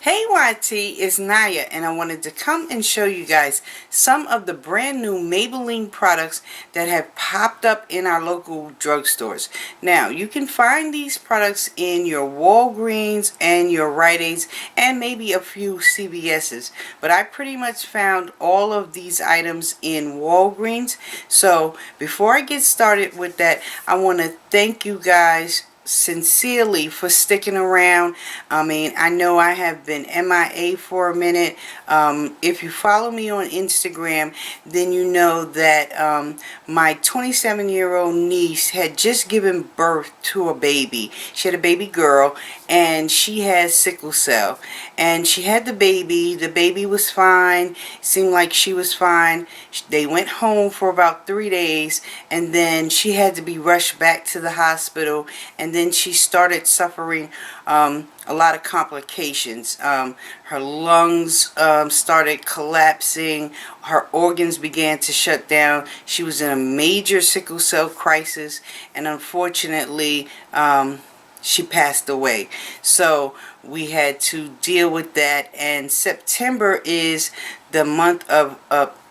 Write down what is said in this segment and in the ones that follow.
Hey YT, it's Naya, and I wanted to come and show you guys some of the brand new Maybelline products that have popped up in our local drugstores. Now, you can find these products in your Walgreens and your Rite Aids and maybe a few CVS's, but I pretty much found all of these items in Walgreens. So before I get started with that, I want to thank you guys sincerely for sticking around. I mean, I know I have been MIA for a minute. If you follow me on Instagram, then you know that my 27-year-old niece had just given birth to a baby. She had a baby girl, and she has sickle cell. And she had the baby. The baby was fine. Seemed like she was fine. They went home for about 3 days, and then she had to be rushed back to the hospital, and then she started suffering a lot of complications. Her lungs started collapsing. Her organs began to shut down. She was in a major sickle cell crisis, and unfortunately she passed away. So we had to deal with that, and September is the month of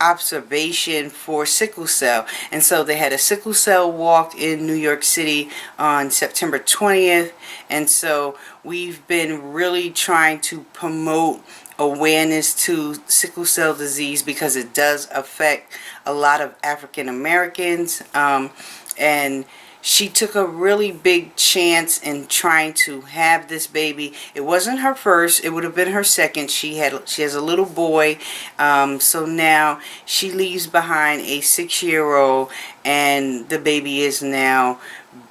observation for sickle cell, and so they had a sickle cell walk in New York City on September 20th, and so we've been really trying to promote awareness to sickle cell disease because it does affect a lot of African Americans, and she took a really big chance in trying to have this baby. It wasn't her first, it would have been her second. She has a little boy, so now she leaves behind a 6-year-old, and the baby is now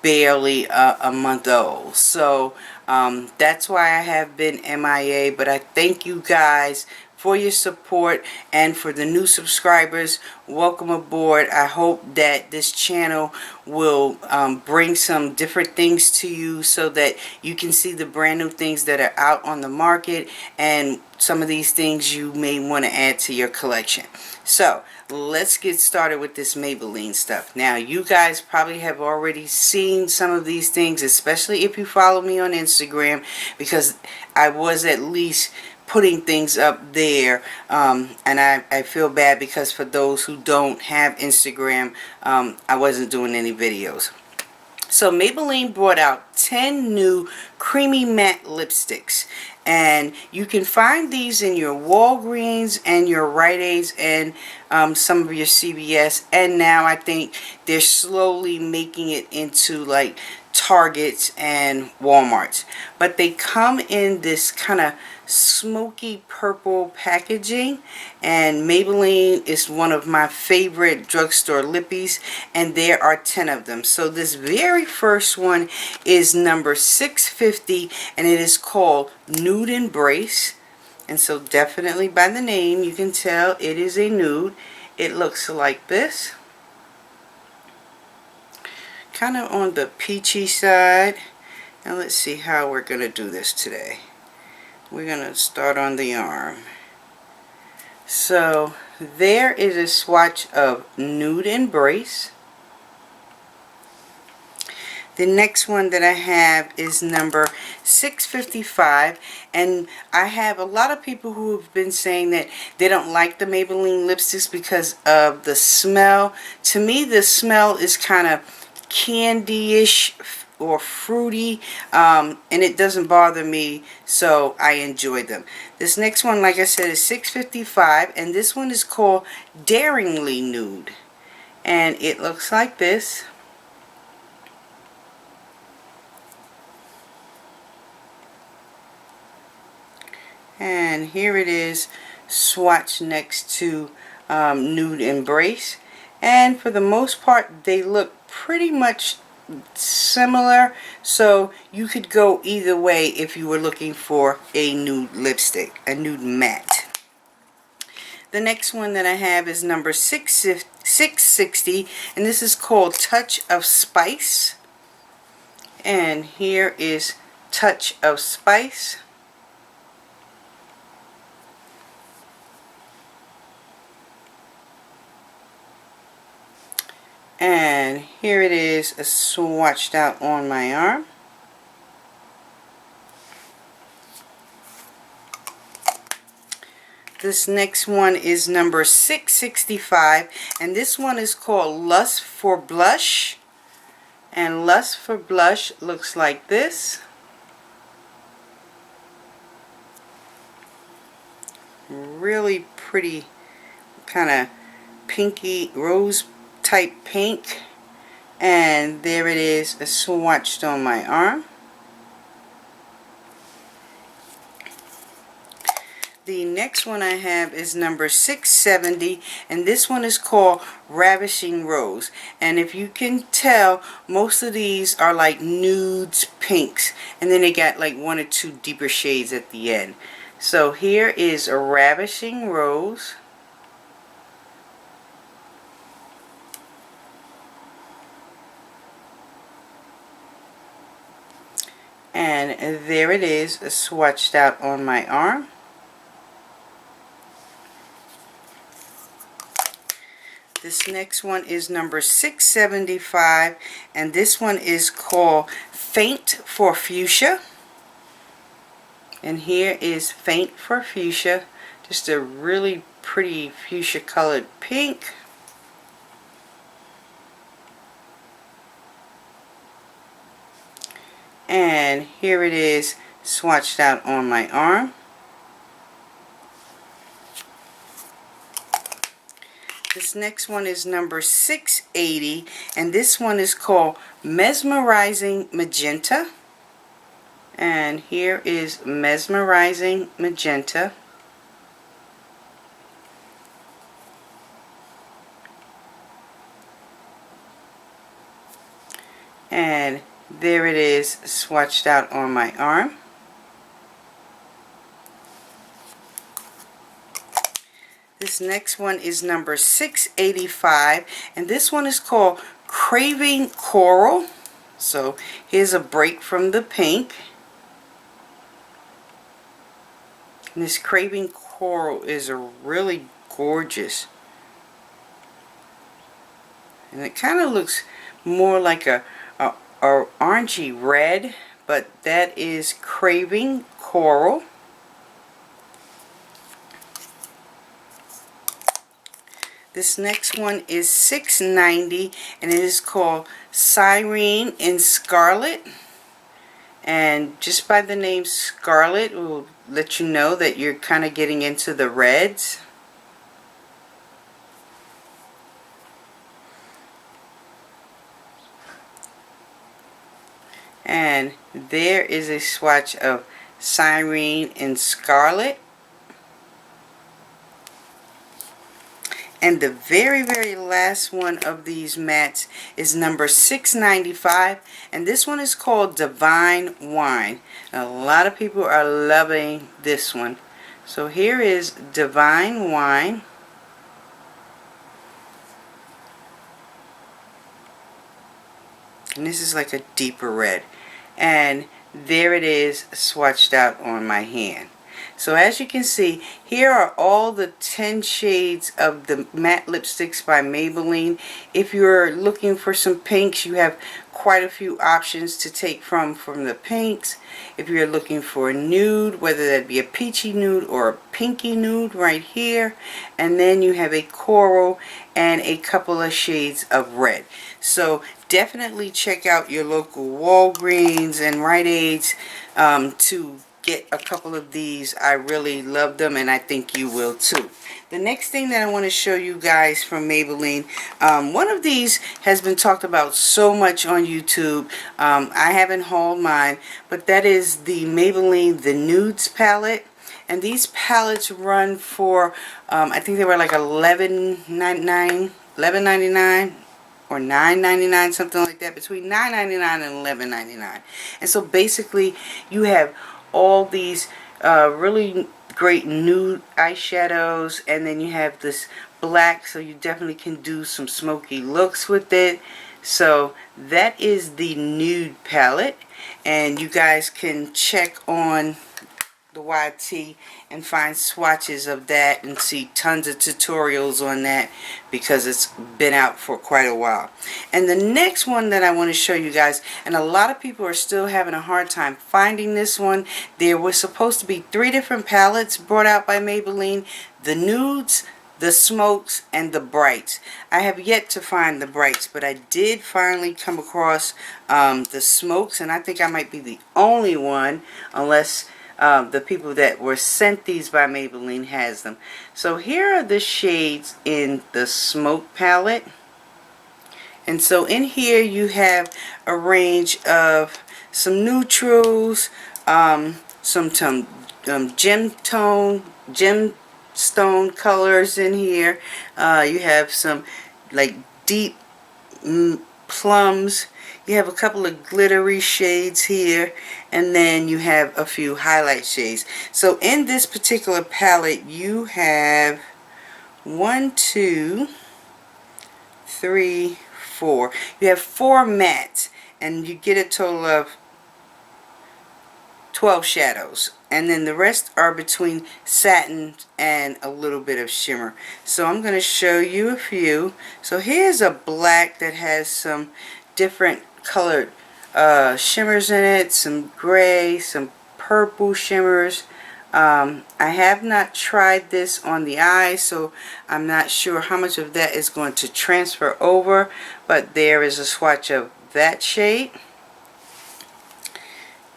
barely a month old. So that's why I have been MIA, but I thank you guys for your support, and for the new subscribers, welcome aboard. I hope that this channel will bring some different things to you so that you can see the brand new things that are out on the market, and some of these things you may want to add to your collection. So let's get started with this Maybelline stuff. Now, you guys probably have already seen some of these things, especially if you follow me on Instagram, because I was at least putting things up there, and I feel bad because for those who don't have Instagram, I wasn't doing any videos. So Maybelline brought out 10 new creamy matte lipsticks, and you can find these in your Walgreens and your Rite Aids and some of your CVS, and now I think they're slowly making it into like Targets and Walmarts. But they come in this kind of smoky purple packaging, and Maybelline is one of my favorite drugstore lippies, and there are 10 of them. So this very first one is number 650, and it is called Nude Embrace. And so definitely by the name you can tell it is a nude. It looks like this, kind of on the peachy side. Now let's see how we're going to do this today. We're going to start on the arm. So there is a swatch of Nude Embrace. The next one that I have is number 655, and I have a lot of people who have been saying that they don't like the Maybelline lipsticks because of the smell. To me, the smell is kind of candy-ish or fruity, and it doesn't bother me, so I enjoy them. This next one, like I said, is 655, and this one is called Daringly Nude, and it looks like this. And here it is swatched next to Nude Embrace, and for the most part they look pretty much similar, so you could go either way if you were looking for a nude lipstick, a nude matte. The next one that I have is number 660, and this is called Touch of Spice, and here is Touch of Spice. And here it is swatched out on my arm. This next one is number 665, and this one is called Lust for Blush. And Lust for Blush looks like this. Really pretty, kind of pinky rose type pink. And there it is, swatched on my arm. The next one I have is number 670, and this one is called Ravishing Rose. And if you can tell, most of these are like nudes, pinks, and then they got like one or two deeper shades at the end. So here is a Ravishing Rose. And there it is, swatched out on my arm. This next one is number 675, and this one is called Faint for Fuchsia. And here is Faint for Fuchsia, just a really pretty fuchsia colored pink. And here it is, swatched out on my arm. This next one is number 680, and this one is called Mesmerizing Magenta. And here is Mesmerizing Magenta. And there it is, swatched out on my arm. This next one is number 685, and this one is called Craving Coral. So here's a break from the pink. And this Craving Coral is a really gorgeous. And it kind of looks more like a orangey red, but that is Craving Coral. This next one is 690, and it is called SIREN in Scarlet. And just by the name Scarlet will let you know that you're kind of getting into the reds. And there is a swatch of SIREN in Scarlet. And the very last one of these mattes is number 695, and this one is called Divine Wine. And a lot of people are loving this one. So here is Divine Wine. And this is like a deeper red. And there it is, swatched out on my hand. So as you can see, here are all the 10 shades of the matte lipsticks by Maybelline. If you're looking for some pinks, you have quite a few options to take from the pinks. If you're looking for a nude, whether that be a peachy nude or a pinky nude, right here. And then you have a coral and a couple of shades of red. So definitely check out your local Walgreens and Rite Aids to get a couple of these. I really love them, and I think you will too. The next thing that I want to show you guys from Maybelline, one of these has been talked about so much on YouTube. I haven't hauled mine, but that is the Maybelline the Nudes palette. And these palettes run for I think they were like $11.99 or $9.99, something like that, between $9.99 and $11.99. And so basically you have all these really great nude eyeshadows, and then you have this black, so you definitely can do some smoky looks with it. So that is the Nude palette, and you guys can check on Dr. YT and find swatches of that and see tons of tutorials on that because it's been out for quite a while. And the next one that I want to show you guys, and a lot of people are still having a hard time finding this one. There was supposed to be 3 different palettes brought out by Maybelline: the nudes, the smokes, and the brights. I have yet to find the brights, but I did finally come across the smokes, and I think I might be the only one, unless the people that were sent these by Maybelline has them. So here are the shades in the smoke palette. And so in here you have a range of some neutrals, some gemstone colors in here. You have some like deep plums. You have a couple of glittery shades here, and then you have a few highlight shades. So in this particular palette you have 1, 2, 3, 4. You have 4 mattes, and you get a total of 12 shadows, and then the rest are between satin and a little bit of shimmer. So I'm going to show you a few. So here's a black that has some different colored shimmers in it, some gray, some purple shimmers. I have not tried this on the eye, so I'm not sure how much of that is going to transfer over, but there is a swatch of that shade.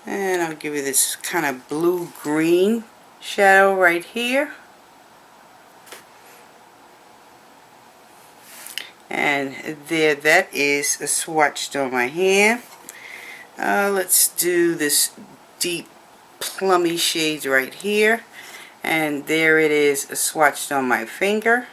And I'll give you this kind of blue-green shadow right here. And there, that is swatched on my hand. Let's do this deep plummy shade right here. And there it is swatched on my finger.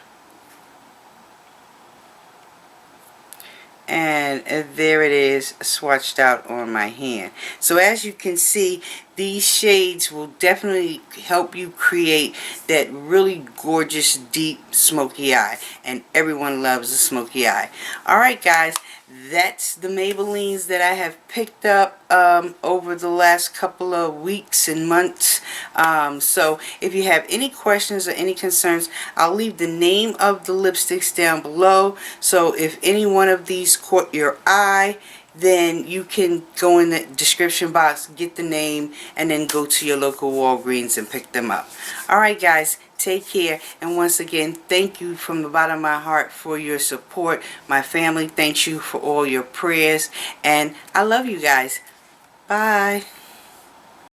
And there it is swatched out on my hand. So as you can see, these shades will definitely help you create that really gorgeous deep smoky eye, and everyone loves a smoky eye. Alright guys, that's the Maybellines that I have picked up over the last couple of weeks and months. So if you have any questions or any concerns, I'll leave the name of the lipsticks down below. So if any one of these caught your eye, then you can go in the description box, get the name, and then go to your local Walgreens and pick them up. Alright guys, take care, and once again, thank you from the bottom of my heart for your support. My family thanks you for all your prayers, and I love you guys. Bye.